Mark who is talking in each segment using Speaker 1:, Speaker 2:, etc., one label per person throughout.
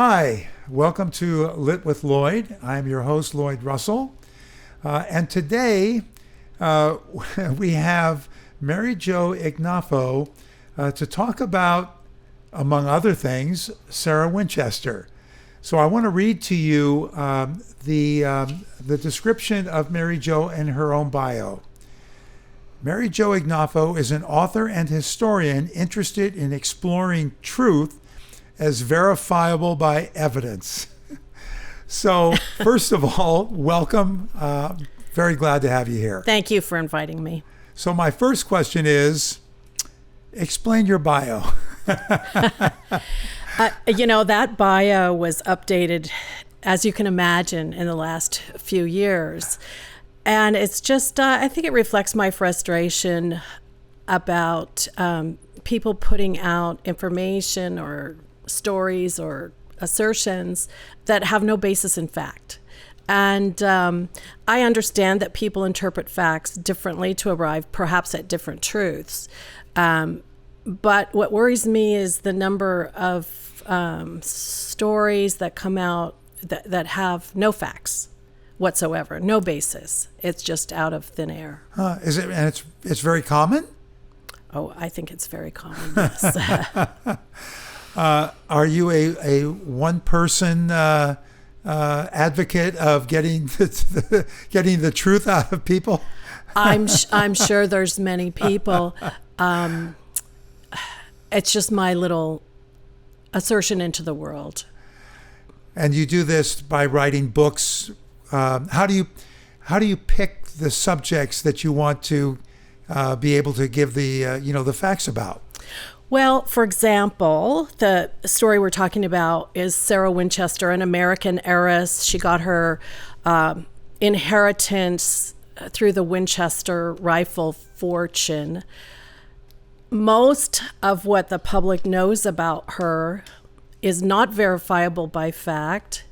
Speaker 1: Hi, welcome to Lit with Lloyd. I'm your host, Lloyd Russell. And today we have Mary Jo Ignoffo to talk about, among other things, Sarah Winchester. So I want to read to you the description of Mary Jo in her own bio. Mary Jo Ignoffo is an author and historian interested in exploring truth as verifiable by evidence. So, first of all, welcome. Very glad to have you here.
Speaker 2: Thank you for inviting me.
Speaker 1: So my first question is, explain your bio.
Speaker 2: That bio was updated, as you can imagine, in the last few years. And it's just, I think it reflects my frustration about people putting out information or stories or assertions that have no basis in fact. And I understand that people interpret facts differently to arrive perhaps at different truths. But what worries me is the number of stories that come out that have no facts whatsoever, no basis. It's just out of thin air.
Speaker 1: Is it? And it's very common?
Speaker 2: Oh, I think it's very common, yes.
Speaker 1: Are you a one-person advocate of getting the truth out of people?
Speaker 2: I'm sure there's many people. It's just my little assertion into the world.
Speaker 1: And you do this by writing books. How do you pick the subjects that you want to be able to give the facts about?
Speaker 2: Well, for example, the story we're talking about is Sarah Winchester, an American heiress. She got her inheritance through the Winchester rifle fortune. Most of what the public knows about her is not verifiable by fact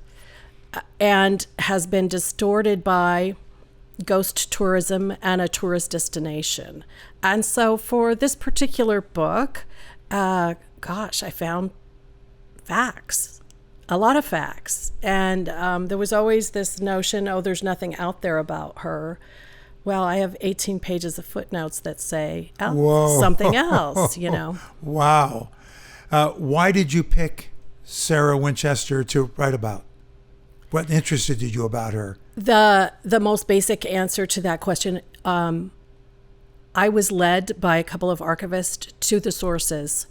Speaker 2: and has been distorted by ghost tourism and a tourist destination. And so for this particular book, I found facts, a lot of facts. And there was always this notion, there's nothing out there about her. Well, I have 18 pages of footnotes that say something else,
Speaker 1: Wow. Why did you pick Sarah Winchester to write about? What interested you about her?
Speaker 2: The most basic answer to that question, I was led by a couple of archivists to the sources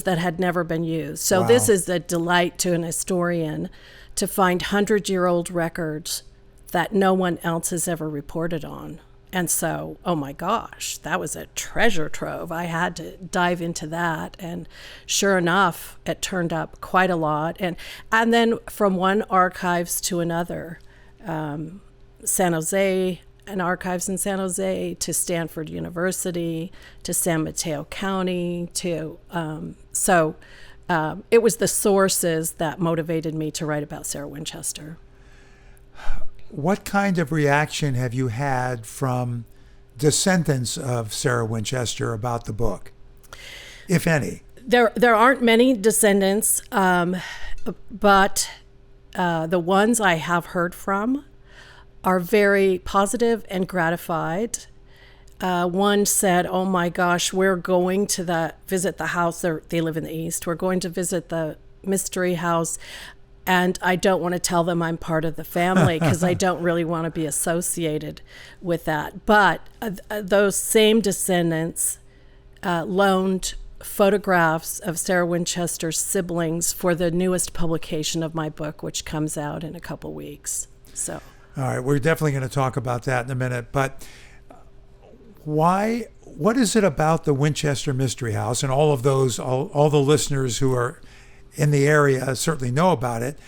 Speaker 2: that had never been used. So
Speaker 1: Wow.
Speaker 2: This is a delight to an historian to find 100-year-old records that no one else has ever reported on. And so, oh my gosh, that was a treasure trove. I had to dive into that. And sure enough, it turned up quite a lot. And then from one archives to another, San Jose, and archives in San Jose, to Stanford University, to San Mateo County, it was the sources that motivated me to write about Sarah Winchester.
Speaker 1: What kind of reaction have you had from descendants of Sarah Winchester about the book, if any?
Speaker 2: There aren't many descendants, but the ones I have heard from are very positive and gratified. One said, oh my gosh, we're going to visit the house. They live in the East. We're going to visit the mystery house. And I don't want to tell them I'm part of the family because I don't really want to be associated with that. But those same descendants loaned photographs of Sarah Winchester's siblings for the newest publication of my book, which comes out in a couple weeks. So,
Speaker 1: all right, we're definitely going to talk about that in a minute. But what is it about the Winchester Mystery House, and all of those, all the listeners who are in the area certainly know about it,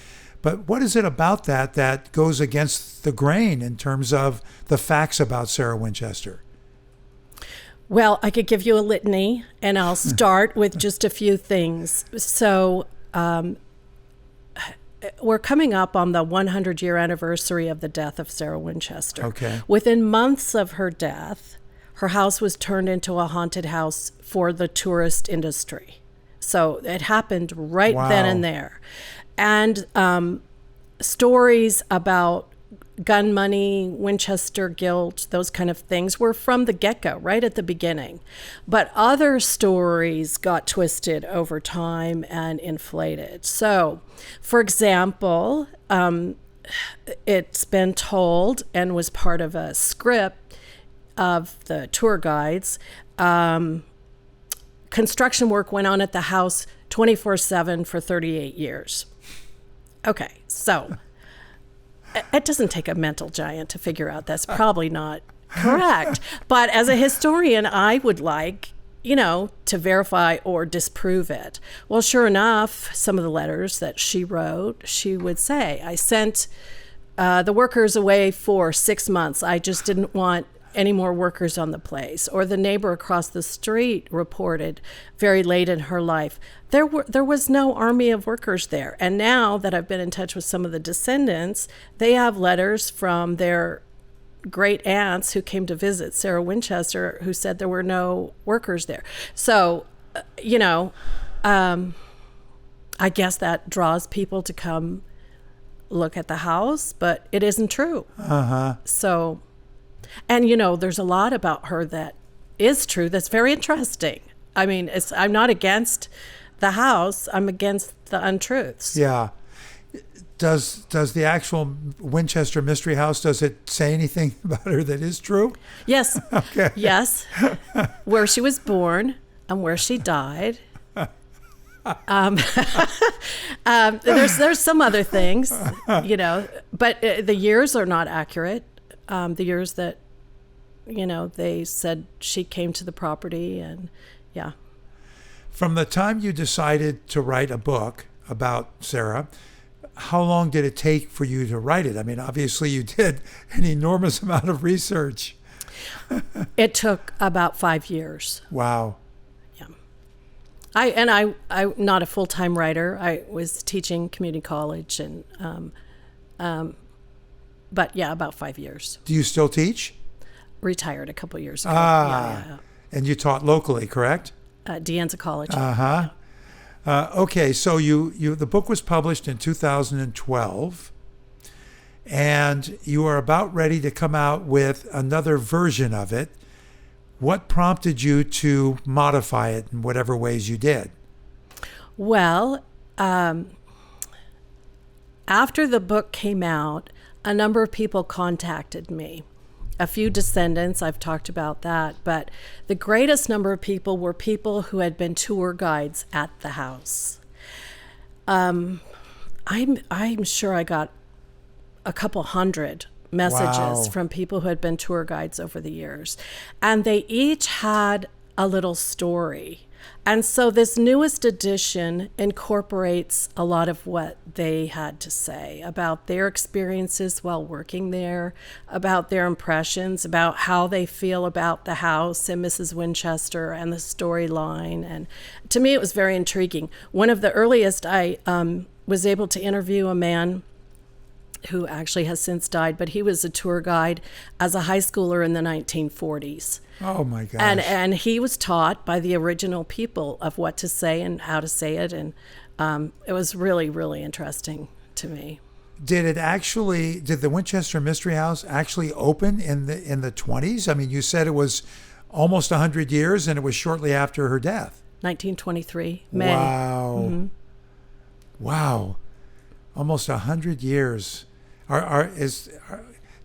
Speaker 1: but what is it about that goes against the grain in terms of the facts about Sarah Winchester?
Speaker 2: Well, I could give you a litany, and I'll start with just a few things. So we're coming up on the 100-year anniversary of the death of Sarah Winchester.
Speaker 1: Okay.
Speaker 2: Within months of her death, her house was turned into a haunted house for the tourist industry. So it happened right then and there. And stories about gun money, Winchester guilt, those kind of things were from the get-go, right at the beginning. But other stories got twisted over time and inflated. So, for example, it's been told and was part of a script of the tour guides. Construction work went on at the house 24/7 for 38 years. Okay, so it doesn't take a mental giant to figure out that's probably not correct. But as a historian, I would like, to verify or disprove it. Well, sure enough, some of the letters that she wrote, she would say, I sent the workers away for 6 months. I just didn't want any more workers on the place. Or the neighbor across the street reported very late in her life, there was no army of workers there. And now that I've been in touch with some of the descendants, they have letters from their great aunts who came to visit, Sarah Winchester, who said there were no workers there. So, I guess that draws people to come look at the house, but it isn't true. So, and there's a lot about her that is true that's very interesting. I mean, I'm not against the house, I'm against the untruths.
Speaker 1: Yeah. Does the actual Winchester Mystery House, does it say anything about her that is true?
Speaker 2: Yes.
Speaker 1: Okay.
Speaker 2: Yes. Where she was born and where she died. There's some other things, but the years are not accurate. The years that, they said she came to the property, and yeah.
Speaker 1: From the time you decided to write a book about Sarah, how long did it take for you to write it? I mean, obviously you did an enormous amount of research.
Speaker 2: It took about 5 years.
Speaker 1: Wow.
Speaker 2: Yeah. I'm not a full-time writer. I was teaching community college, and but yeah, about 5 years.
Speaker 1: Do you still teach?
Speaker 2: Retired a couple years ago.
Speaker 1: Yeah. And you taught locally, correct?
Speaker 2: De Anza College.
Speaker 1: Uh-huh. Okay, so the book was published in 2012, and you are about ready to come out with another version of it. What prompted you to modify it in whatever ways you did?
Speaker 2: Well, after the book came out, a number of people contacted me. A few descendants, I've talked about that, but the greatest number of people were people who had been tour guides at the house. I'm sure I got a couple hundred messages from people who had been tour guides over the years, and they each had a little story. And so this newest edition incorporates a lot of what they had to say about their experiences while working there, about their impressions, about how they feel about the house and Mrs. Winchester and the storyline. And to me, it was very intriguing. One of the earliest, I was able to interview a man who actually has since died, but he was a tour guide as a high schooler in the 1940s.
Speaker 1: Oh my gosh.
Speaker 2: And he was taught by the original people of what to say and how to say it, and it was really, really interesting to me.
Speaker 1: Did the Winchester Mystery House actually open in the 20s? I mean, you said it was almost 100 years, and it was shortly after her death.
Speaker 2: 1923, May.
Speaker 1: Wow.
Speaker 2: Mm-hmm.
Speaker 1: Wow. Almost 100 years.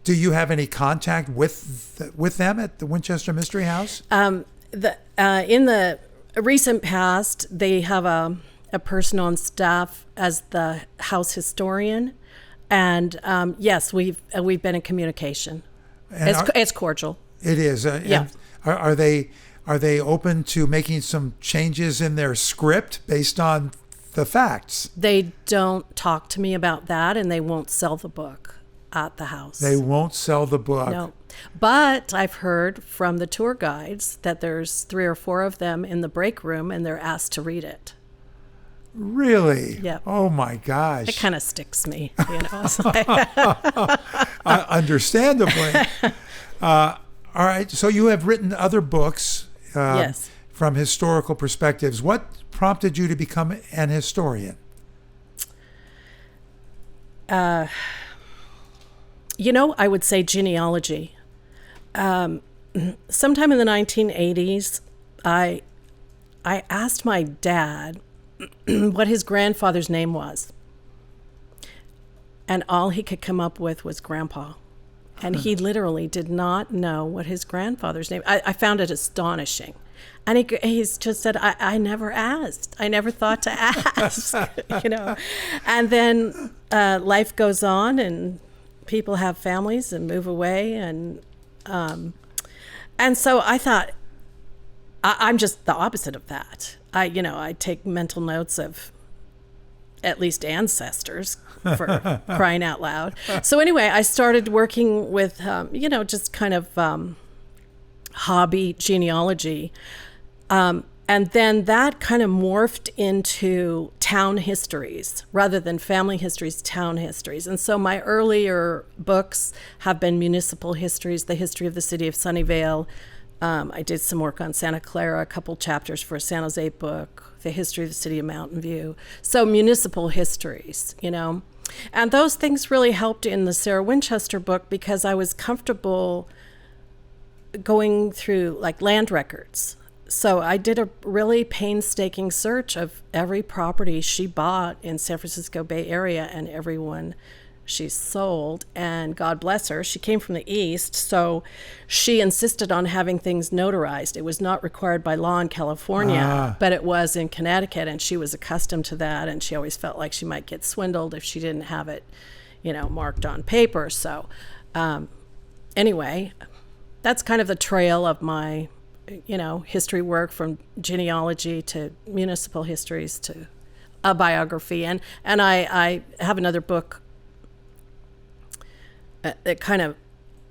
Speaker 1: Do you have any contact with them at the Winchester Mystery House?
Speaker 2: In the recent past, they have a person on staff as the house historian, and yes, we've been in communication. It's cordial.
Speaker 1: It is.
Speaker 2: Yeah.
Speaker 1: Are they open to making some changes in their script based on the facts?
Speaker 2: They don't talk to me about that, and they won't sell the book at the house.
Speaker 1: They won't sell the book.
Speaker 2: No. But I've heard from the tour guides that there's 3 or 4 of them in the break room, and they're asked to read it.
Speaker 1: Really?
Speaker 2: Yeah.
Speaker 1: Oh my gosh.
Speaker 2: It kind of sticks me,
Speaker 1: Understandably. All right. So you have written other books.
Speaker 2: Yes.
Speaker 1: From historical perspectives. What prompted you to become an historian?
Speaker 2: I would say genealogy. Sometime in the 1980s, I asked my dad what his grandfather's name was. And all he could come up with was Grandpa. And he literally did not know what his grandfather's name. I found it astonishing. And he's just said, I never asked. I never thought to ask, And then life goes on and people have families and move away. And so I thought, I'm just the opposite of that. I take mental notes of at least ancestors for crying out loud. So anyway, I started working with, just kind of hobby genealogy. And then that kind of morphed into town histories rather than family histories, town histories. And so my earlier books have been municipal histories, the history of the city of Sunnyvale. I did some work on Santa Clara, a couple chapters for a San Jose book, the history of the city of Mountain View. So municipal histories, And those things really helped in the Sarah Winchester book because I was comfortable going through like land records. So I did a really painstaking search of every property she bought in San Francisco Bay Area and everyone she sold. And God bless her, she came from the East, so she insisted on having things notarized. It was not required by law in California, but it was in Connecticut, and she was accustomed to that, and she always felt like she might get swindled if she didn't have it, marked on paper. So anyway, that's kind of the trail of my history work, from genealogy to municipal histories to a biography. And I have another book that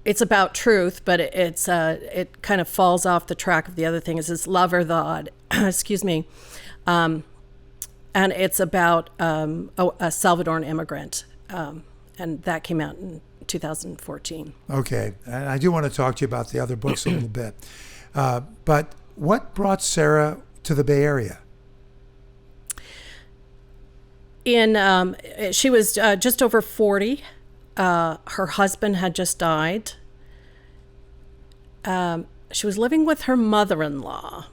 Speaker 2: it's about truth, but it kind of falls off the track of the other thing. It's this Lover Thod, excuse me. And it's about a Salvadoran immigrant. And that came out in 2014.
Speaker 1: Okay. And I do want to talk to you about the other books a little bit. But what brought Sarah to the Bay Area?
Speaker 2: She was just over 40. Her husband had just died. She was living with her mother-in-law.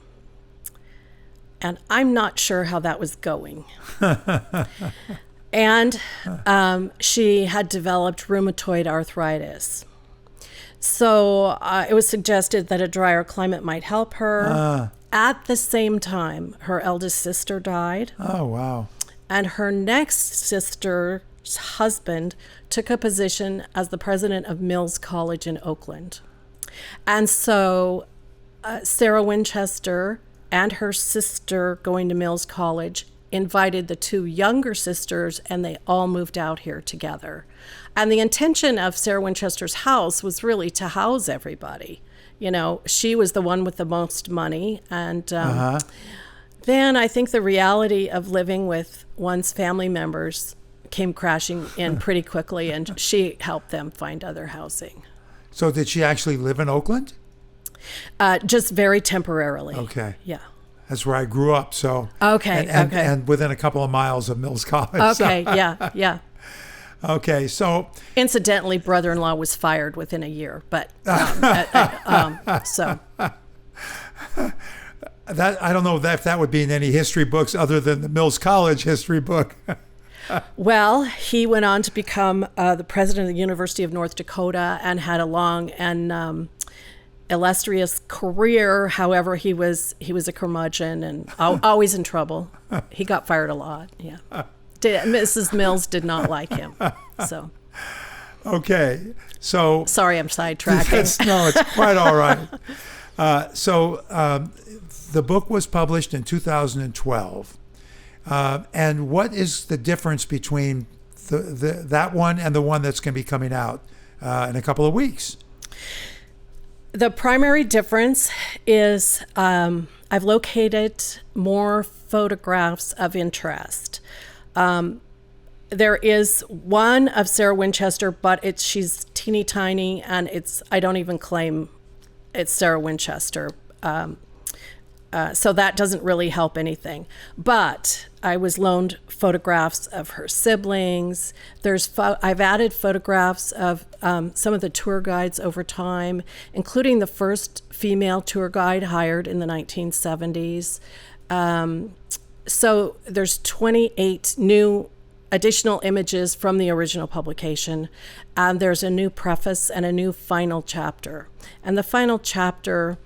Speaker 2: And I'm not sure how that was going. And she had developed rheumatoid arthritis. So it was suggested that a drier climate might help her. At the same time, her eldest sister died.
Speaker 1: Oh, wow.
Speaker 2: And her next sister's husband took a position as the president of Mills College in Oakland. And so Sarah Winchester and her sister going to Mills College invited the two younger sisters, and they all moved out here together. And the intention of Sarah Winchester's house was really to house everybody. She was the one with the most money. And then I think the reality of living with one's family members came crashing in pretty quickly, and she helped them find other housing.
Speaker 1: So did she actually live in Oakland?
Speaker 2: Just very temporarily.
Speaker 1: Okay.
Speaker 2: Yeah.
Speaker 1: That's where I grew up. So
Speaker 2: okay.
Speaker 1: And within a couple of miles of Mills College.
Speaker 2: Okay.
Speaker 1: So.
Speaker 2: Yeah.
Speaker 1: Okay. So
Speaker 2: incidentally, brother-in-law was fired within a year, but so.
Speaker 1: That I don't know if that would be in any history books other than the Mills College history book.
Speaker 2: Well, he went on to become the president of the University of North Dakota and had a long and illustrious career. However, he was a curmudgeon and always in trouble. He got fired a lot. Yeah, Mrs. Mills did not like him. So.
Speaker 1: Okay, so
Speaker 2: sorry, I'm sidetracking.
Speaker 1: No, it's quite all right. The book was published in 2012. And what is the difference between that one and the one that's going to be coming out in a couple of weeks?
Speaker 2: The primary difference is I've located more photographs of interest. There is one of Sarah Winchester, but she's teeny tiny, and I don't even claim it's Sarah Winchester. So that doesn't really help anything. But I was loaned photographs of her siblings. I've added photographs of some of the tour guides over time, including the first female tour guide hired in the 1970s. So there's 28 new additional images from the original publication. And there's a new preface and a new final chapter. And the final chapter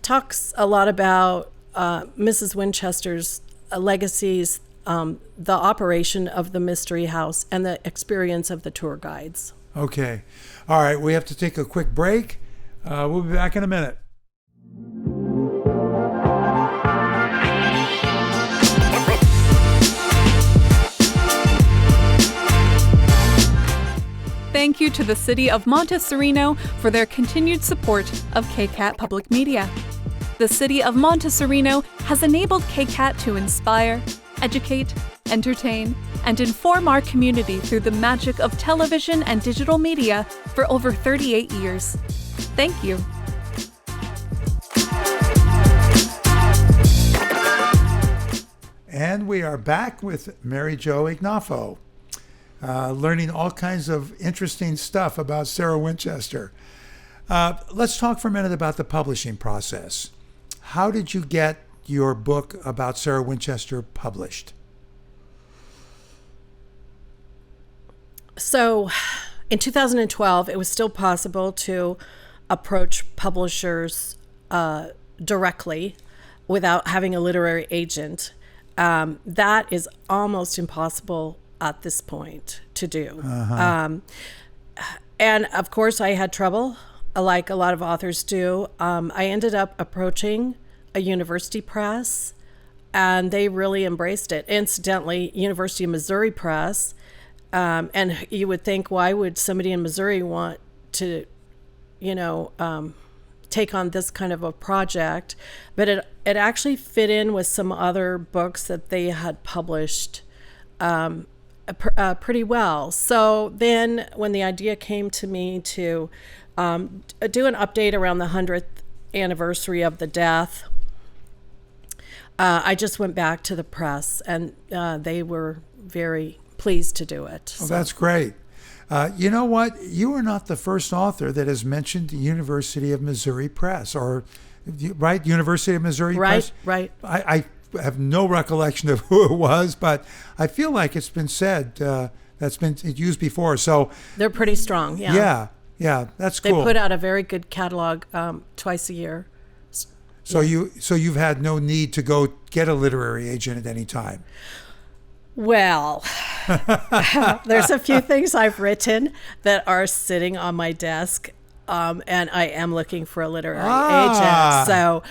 Speaker 2: talks a lot about Mrs. Winchester's legacies, the operation of the Mystery House, and the experience of the tour guides.
Speaker 1: Okay. All right. We have to take a quick break. We'll be back in a minute.
Speaker 3: Thank you to the City of Montessorino for their continued support of KCAT Public Media. The City of Montessorino has enabled KCAT to inspire, educate, entertain, and inform our community through the magic of television and digital media for over 38 years. Thank you.
Speaker 1: And we are back with Mary Jo Ignoffo, learning all kinds of interesting stuff about Sarah Winchester. Let's talk for a minute about the publishing process. How did you get your book about Sarah Winchester published?
Speaker 2: So in 2012, it was still possible to approach publishers directly without having a literary agent. That is almost impossible at this point to do. And of course, I had trouble, like a lot of authors do. I ended up approaching a university press, and they really embraced it. Incidentally, University of Missouri Press. And you would think, why would somebody in Missouri want to, take on this kind of a project? But it actually fit in with some other books that they had published pretty well. So then when the idea came to me to do an update around the 100th anniversary of the death, I just went back to the press, and they were very pleased to do it.
Speaker 1: Oh, that's great. You know what? You are not the first author that has mentioned the University of Missouri Press, right? University of Missouri Press?
Speaker 2: Right.
Speaker 1: I have no recollection of who it was, but I feel like it's been said, that's been used before. So
Speaker 2: they're pretty strong, yeah.
Speaker 1: Yeah, that's cool.
Speaker 2: They put out a very good catalog twice a year.
Speaker 1: So you've had no need to go get a literary agent at any time.
Speaker 2: Well, there's a few things I've written that are sitting on my desk, and I am looking for a literary agent. So,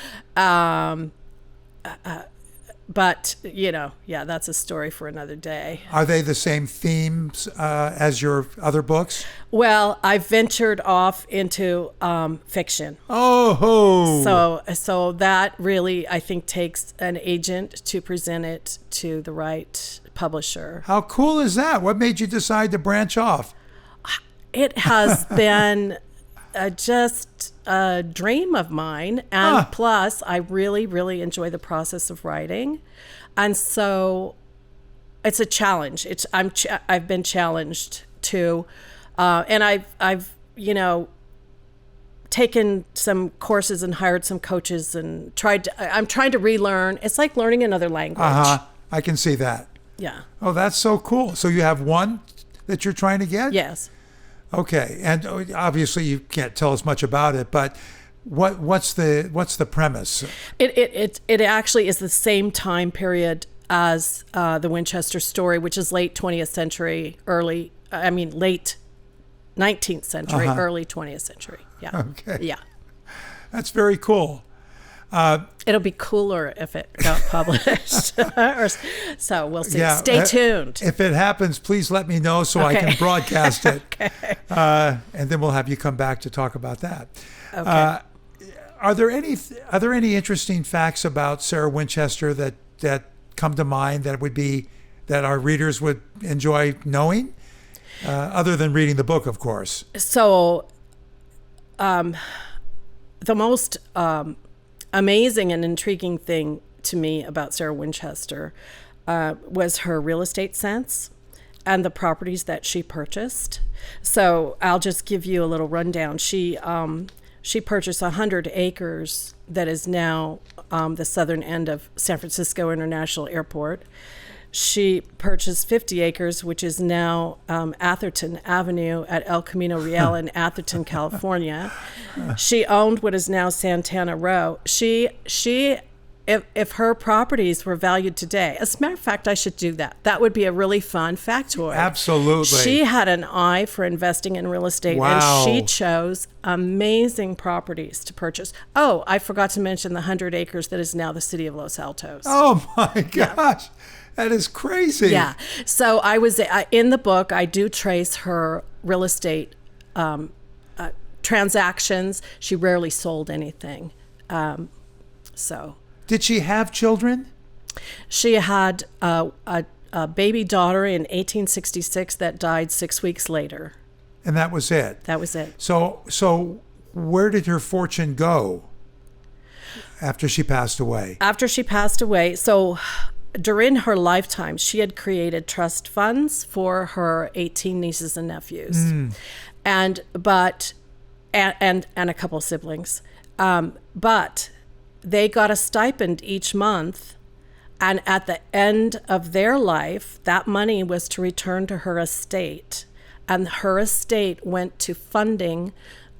Speaker 2: but that's a story for another day.
Speaker 1: Are they the same themes as your other books?
Speaker 2: Well, I ventured off into fiction.
Speaker 1: Oh,
Speaker 2: so that really, I think, takes an agent to present it to the right publisher.
Speaker 1: How cool is that? What made you decide to branch off?
Speaker 2: It has been just a dream of mine, and plus, I really, really enjoy the process of writing, and so it's a challenge. I've been challenged too, and I've taken some courses and hired some coaches and I'm trying to relearn. It's like learning another language.
Speaker 1: I can see that.
Speaker 2: Yeah.
Speaker 1: Oh, that's so cool. So you have one that you're trying to get?
Speaker 2: Yes.
Speaker 1: Okay, and obviously you can't tell us much about it, but what's the premise?
Speaker 2: It actually is the same time period as the Winchester story, which is late 20th century, late 19th century, early 20th century. Yeah.
Speaker 1: Okay.
Speaker 2: Yeah.
Speaker 1: That's very cool.
Speaker 2: It'll be cooler if it got published. So we'll see.
Speaker 1: Yeah,
Speaker 2: Stay tuned.
Speaker 1: If it happens, please let me know so I can broadcast it.
Speaker 2: Okay.
Speaker 1: And then we'll have you come back to talk about that.
Speaker 2: Okay.
Speaker 1: Are there any interesting facts about Sarah Winchester that come to mind that our readers would enjoy knowing, other than reading the book, of course?
Speaker 2: So, the most amazing and intriguing thing to me about Sarah Winchester was her real estate sense and the properties that she purchased. So I'll just give you a little rundown. She purchased 100 acres that is now the southern end of San Francisco International Airport. She purchased 50 acres, which is now Atherton Avenue at El Camino Real in Atherton, California. She owned what is now Santana Row. If her properties were valued today, as a matter of fact, I should do that. That would be a really fun factoid.
Speaker 1: Absolutely.
Speaker 2: She had an eye for investing in real estate,
Speaker 1: Wow.
Speaker 2: and she chose amazing properties to purchase. Oh, I forgot to mention the 100 acres that is now the city of Los Altos.
Speaker 1: Oh my gosh. That is crazy.
Speaker 2: Yeah. So I was in the book, I do trace her real estate transactions. She rarely sold anything.
Speaker 1: Did she have children?
Speaker 2: She had a baby daughter in 1866 that died 6 weeks later.
Speaker 1: And that was it?
Speaker 2: That was it.
Speaker 1: So where did her fortune go after she passed away?
Speaker 2: After she passed away, so during her lifetime, she had created trust funds for her 18 nieces and nephews, and a couple siblings. But they got a stipend each month, and at the end of their life, that money was to return to her estate, and her estate went to funding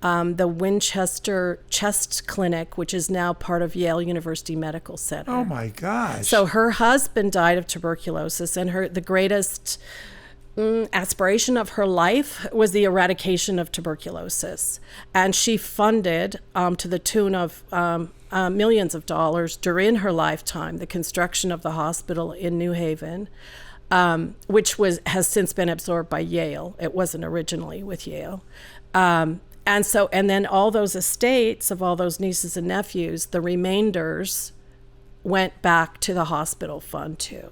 Speaker 2: the Winchester Chest Clinic, which is now part of Yale University Medical Center.
Speaker 1: Oh my gosh.
Speaker 2: So her husband died of tuberculosis, and the greatest aspiration of her life was the eradication of tuberculosis. And she funded, to the tune of millions of dollars during her lifetime, the construction of the hospital in New Haven, which has since been absorbed by Yale. It wasn't originally with Yale. And then all those estates of all those nieces and nephews, the remainders went back to the hospital fund too.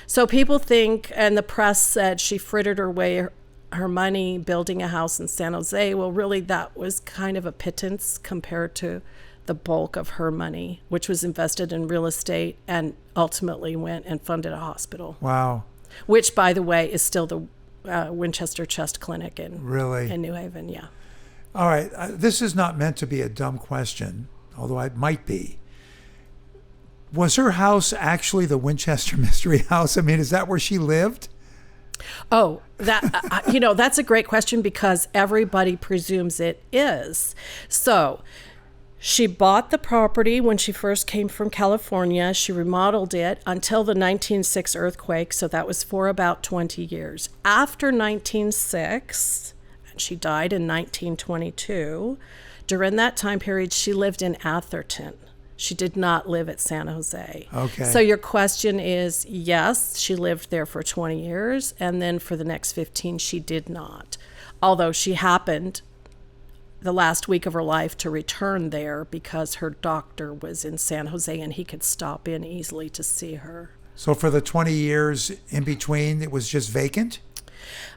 Speaker 2: So people think, and the press said she frittered her money building a house in San Jose. Well, really, that was kind of a pittance compared to the bulk of her money, which was invested in real estate and ultimately went and funded a hospital.
Speaker 1: Wow.
Speaker 2: Which, by the way, is still the Winchester Chest Clinic in New Haven, yeah.
Speaker 1: All right. This is not meant to be a dumb question, although it might be. Was her house actually the Winchester Mystery House? I mean, is that where she lived?
Speaker 2: Oh, that that's a great question because everybody presumes it is. So she bought the property when she first came from California. She remodeled it until the 1906 earthquake, so that was for about 20 years. After 1906, and she died in 1922, during that time period, she lived in Atherton. She did not live at San Jose.
Speaker 1: Okay.
Speaker 2: So your question is, yes, she lived there for 20 years, and then for the next 15, she did not. Although she happened the last week of her life to return there because her doctor was in San Jose and he could stop in easily to see her.
Speaker 1: So for the 20 years in between, it was just vacant?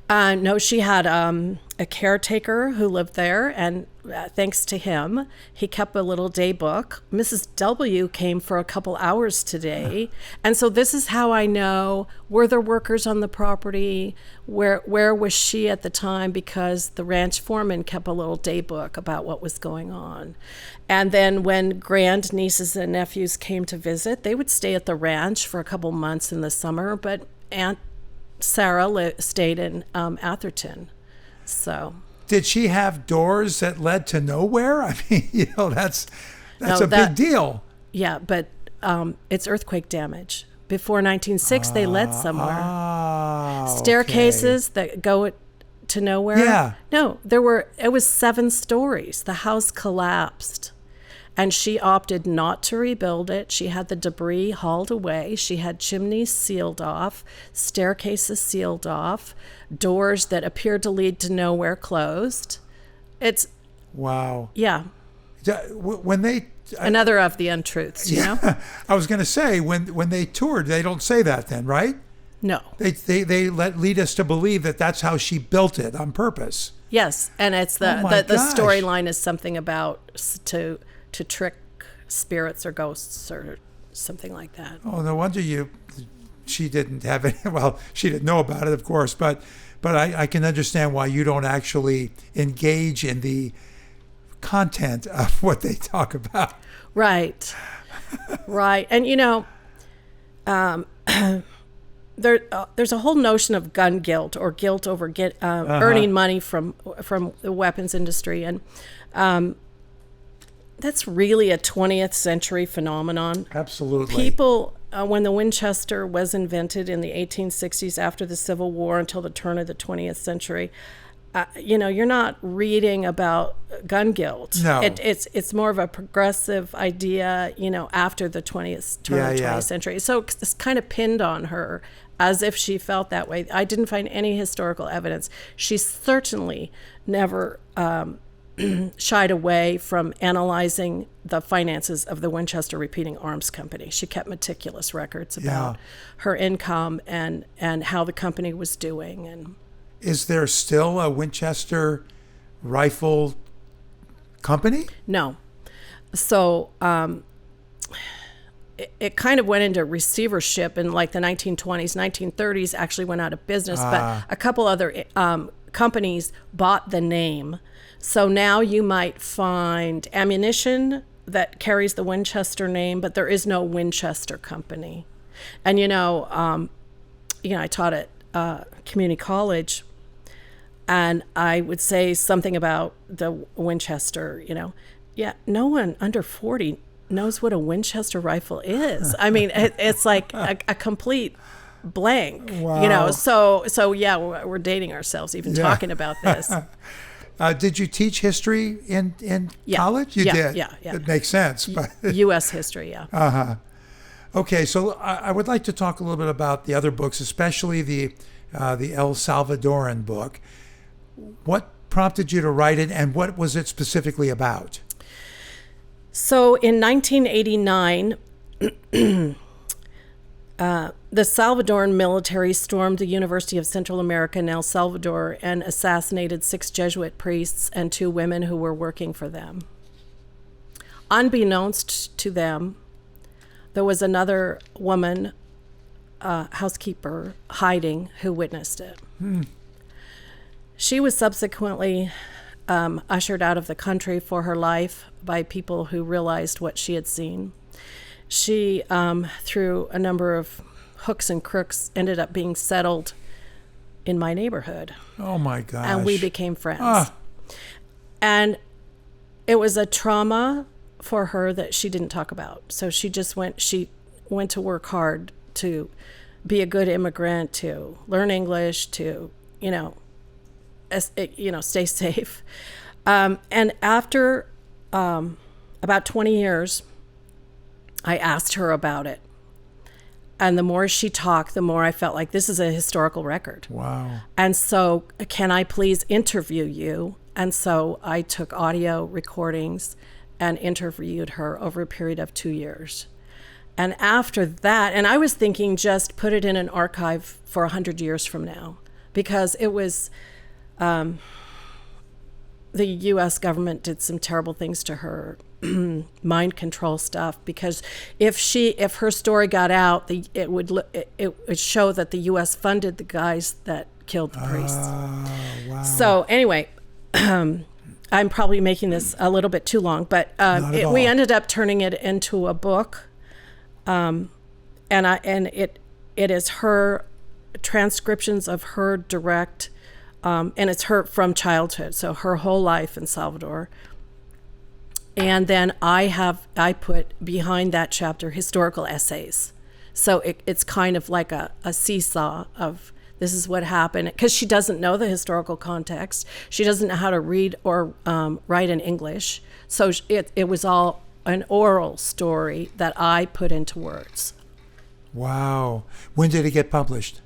Speaker 2: No, she had a caretaker who lived there, and thanks to him, he kept a little day book. Mrs. W came for a couple hours today, and so this is how I know, were there workers on the property? Where was she at the time? Because the ranch foreman kept a little day book about what was going on. And then when grand nieces and nephews came to visit, they would stay at the ranch for a couple months in the summer, but Aunt Sarah stayed in Atherton. So
Speaker 1: did she have doors that led to nowhere? I mean, that's a big deal.
Speaker 2: Yeah, but it's earthquake damage. Before 1906, they led somewhere. Staircases that go to nowhere.
Speaker 1: Yeah.
Speaker 2: No, it was 7 stories. The house collapsed. And she opted not to rebuild it. She had the debris hauled away. She had chimneys sealed off, staircases sealed off, doors that appeared to lead to nowhere closed. It's...
Speaker 1: Wow.
Speaker 2: Yeah.
Speaker 1: When they...
Speaker 2: Another of the untruths, you know?
Speaker 1: I was going to say, when they toured, they don't say that then, right?
Speaker 2: No.
Speaker 1: They lead us to believe that that's how she built it on purpose.
Speaker 2: Yes, and it's the storyline is something about to trick spirits or ghosts or something like that.
Speaker 1: Oh, no wonder she didn't have any, well, she didn't know about it, of course, but I can understand why you don't actually engage in the content of what they talk about.
Speaker 2: Right. Right. And, there's a whole notion of gun guilt or guilt over earning money from the weapons industry. And that's really a 20th century phenomenon.
Speaker 1: Absolutely.
Speaker 2: People, when the Winchester was invented in the 1860s after the Civil War until the turn of the 20th century, you're not reading about gun guilt.
Speaker 1: No.
Speaker 2: It's more of a progressive idea, after the 20th century. So it's kind of pinned on her as if she felt that way. I didn't find any historical evidence. She certainly never shied away from analyzing the finances of the Winchester Repeating Arms Company. She kept meticulous records about her income and how the company was doing. And
Speaker 1: is there still a Winchester rifle company?
Speaker 2: No. So it kind of went into receivership in like the 1920s, 1930s, actually went out of business, but a couple other companies bought the name. So now you might find ammunition that carries the Winchester name, but there is no Winchester company. And I taught at community college, and I would say something about the Winchester. No one under 40 knows what a Winchester rifle is. I mean, it's like a complete blank.
Speaker 1: Wow.
Speaker 2: So yeah, we're dating ourselves even talking about this.
Speaker 1: Did you teach history in college? You did? Yeah. It makes sense. But
Speaker 2: U.S. history, yeah.
Speaker 1: Uh-huh. Okay, so I would like to talk a little bit about the other books, especially the El Salvadoran book. What prompted you to write it, and what was it specifically about?
Speaker 2: So in 1989, the Salvadoran military stormed the University of Central America in El Salvador and assassinated 6 Jesuit priests and 2 women who were working for them. Unbeknownst to them, there was another woman, housekeeper, hiding who witnessed it. She was subsequently ushered out of the country for her life by people who realized what she had seen. She, through a number of hooks and crooks, ended up being settled in my neighborhood.
Speaker 1: Oh, my gosh.
Speaker 2: And we became friends. And it was a trauma for her that she didn't talk about. So she went to work hard to be a good immigrant, to learn English, to, stay safe. And after about 20 years, I asked her about it. And the more she talked, the more I felt like this is a historical record.
Speaker 1: Wow.
Speaker 2: And so, can I please interview you? And so I took audio recordings and interviewed her over a period of 2 years. And after that, and I was thinking just put it in an archive for 100 years from now, because it was, the U.S. government did some terrible things to her. Mind control stuff, because if her story got out, it would show that the U.S. funded the guys that killed the priests.
Speaker 1: Wow.
Speaker 2: So anyway, I'm probably making this a little bit too long, but we ended up turning it into a book, and it is her transcriptions of her direct, and it's her from childhood, so her whole life in Salvador. And then I put behind that chapter historical essays. So it's kind of like a seesaw of this is what happened, because she doesn't know the historical context. She doesn't know how to read or write in English. So it was all an oral story that I put into words.
Speaker 1: Wow. When did it get published?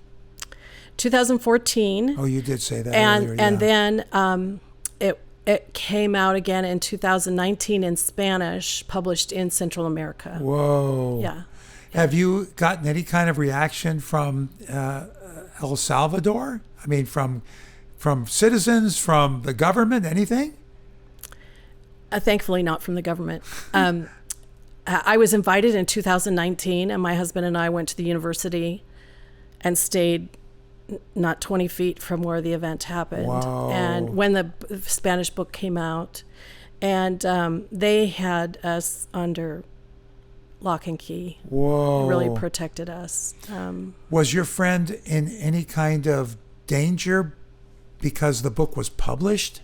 Speaker 2: 2014.
Speaker 1: Oh, you did say that earlier.
Speaker 2: And then it came out again in 2019 in Spanish, published in Central America.
Speaker 1: Whoa.
Speaker 2: Yeah.
Speaker 1: Have you gotten any kind of reaction from El Salvador? I mean, from citizens, from the government, anything?
Speaker 2: Thankfully not from the government. I was invited in 2019, and my husband and I went to the university and stayed not 20 feet from where the event happened.
Speaker 1: Wow.
Speaker 2: And when the Spanish book came out, and they had us under lock and key.
Speaker 1: Whoa.
Speaker 2: Really protected us.
Speaker 1: Was your friend in any kind of danger because the book was published?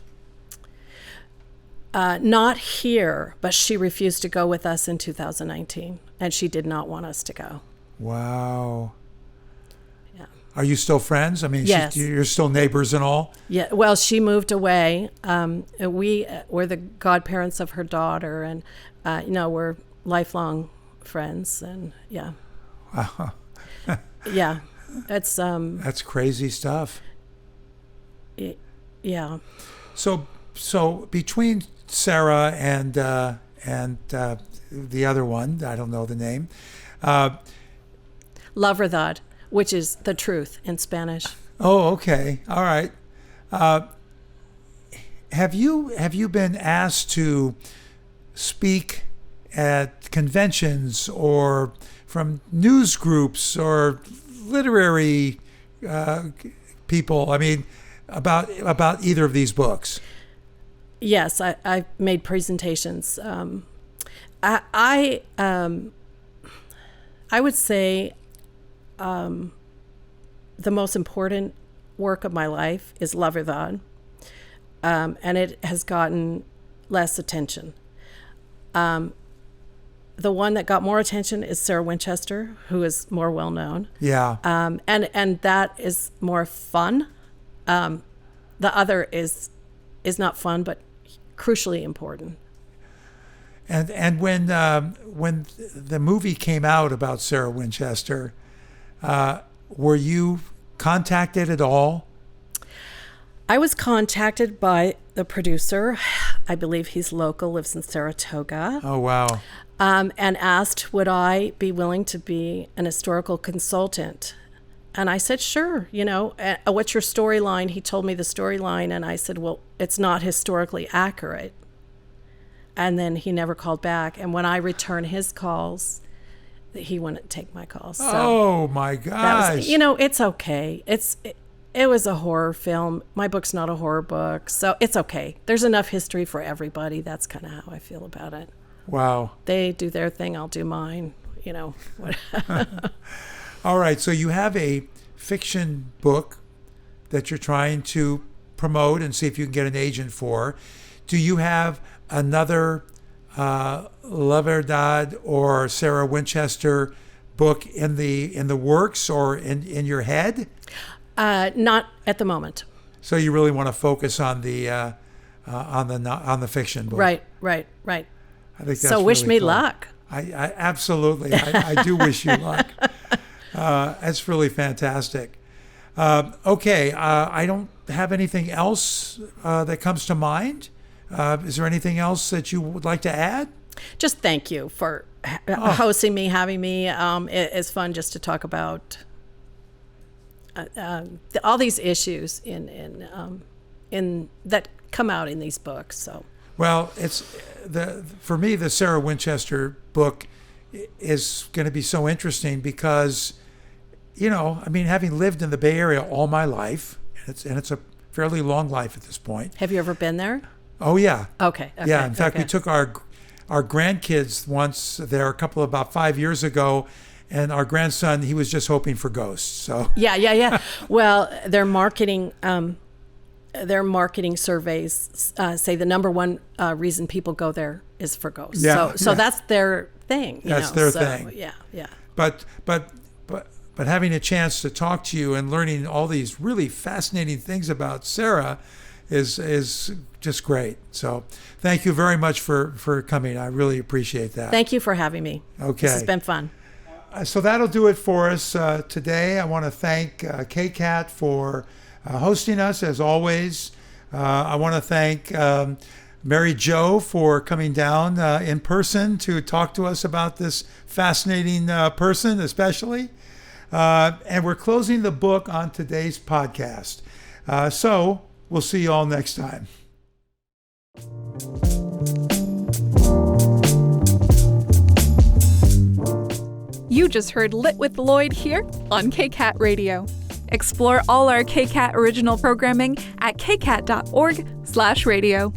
Speaker 2: Not here, but she refused to go with us in 2019, and she did not want us to go.
Speaker 1: Wow.
Speaker 2: Yeah.
Speaker 1: Are you still friends? I mean,
Speaker 2: Yes.
Speaker 1: You're still neighbors and all?
Speaker 2: Yeah. Well, she moved away. We were the godparents of her daughter, and we're lifelong friends, and yeah.
Speaker 1: Wow.
Speaker 2: Yeah. It's
Speaker 1: That's crazy stuff.
Speaker 2: yeah.
Speaker 1: So between Sarah and the other one, I don't know the name.
Speaker 2: La verdad, which is the truth in Spanish.
Speaker 1: Oh, okay. All right. Have you been asked to speak at conventions or from news groups or literary people? I mean, about either of these books?
Speaker 2: Yes, I made presentations. I would say the most important work of my life is La Verdad, and it has gotten less attention. The one that got more attention is Sarah Winchester, who is more well known.
Speaker 1: Yeah.
Speaker 2: And that is more fun. The other is not fun, but crucially important.
Speaker 1: And when the movie came out about Sarah Winchester, were you contacted at all?
Speaker 2: I was contacted by the producer. I believe he's local, lives in Saratoga.
Speaker 1: Oh, wow.
Speaker 2: And asked, would I be willing to be an historical consultant? And I said, sure. What's your storyline? He told me the storyline, and I said, well, it's not historically accurate. And then he never called back. And when I return his calls, he wouldn't take my calls. So
Speaker 1: oh my gosh!
Speaker 2: It's okay. It was a horror film. My book's not a horror book, so it's okay. There's enough history for everybody. That's kind of how I feel about it.
Speaker 1: Wow.
Speaker 2: They do their thing. I'll do mine.
Speaker 1: All right. So you have a fiction book that you're trying to promote and see if you can get an agent for. Do you have another La Verdad or Sarah Winchester book in the works or in your head?
Speaker 2: Not at the moment.
Speaker 1: So you really want to focus on the fiction book,
Speaker 2: Right.
Speaker 1: I think that's
Speaker 2: so wish
Speaker 1: really
Speaker 2: me
Speaker 1: cool.
Speaker 2: luck.
Speaker 1: I absolutely. I do wish you luck. That's really fantastic. Okay, I don't have anything else that comes to mind. Is there anything else that you would like to add?
Speaker 2: Just thank you for hosting me, having me. It's fun just to talk about all these issues in that come out in these books. So.
Speaker 1: Well, for me, the Sarah Winchester book is going to be so interesting because, having lived in the Bay Area all my life, and it's a fairly long life at this point.
Speaker 2: Have you ever been there?
Speaker 1: Oh yeah.
Speaker 2: Okay.
Speaker 1: Yeah. In fact, we took our grandkids once there about 5 years ago, and our grandson, he was just hoping for ghosts. So.
Speaker 2: Yeah. Well, their marketing surveys say the number one reason people go there is for ghosts.
Speaker 1: Yeah,
Speaker 2: so that's their thing.
Speaker 1: That's their thing.
Speaker 2: Yeah.
Speaker 1: But having a chance to talk to you and learning all these really fascinating things about Sarah is just great. So thank you very much for coming. I really appreciate that.
Speaker 2: Thank you for having me.
Speaker 1: Okay.
Speaker 2: This has been fun.
Speaker 1: So that'll do it for us today. I want to thank KCAT for hosting us as always. I want to thank Mary Jo for coming down in person to talk to us about this fascinating person especially. And we're closing the book on today's podcast. So we'll see you all next time.
Speaker 3: You just heard Lit with Lloyd here on KCAT Radio. Explore all our KCAT original programming at kcat.org/radio.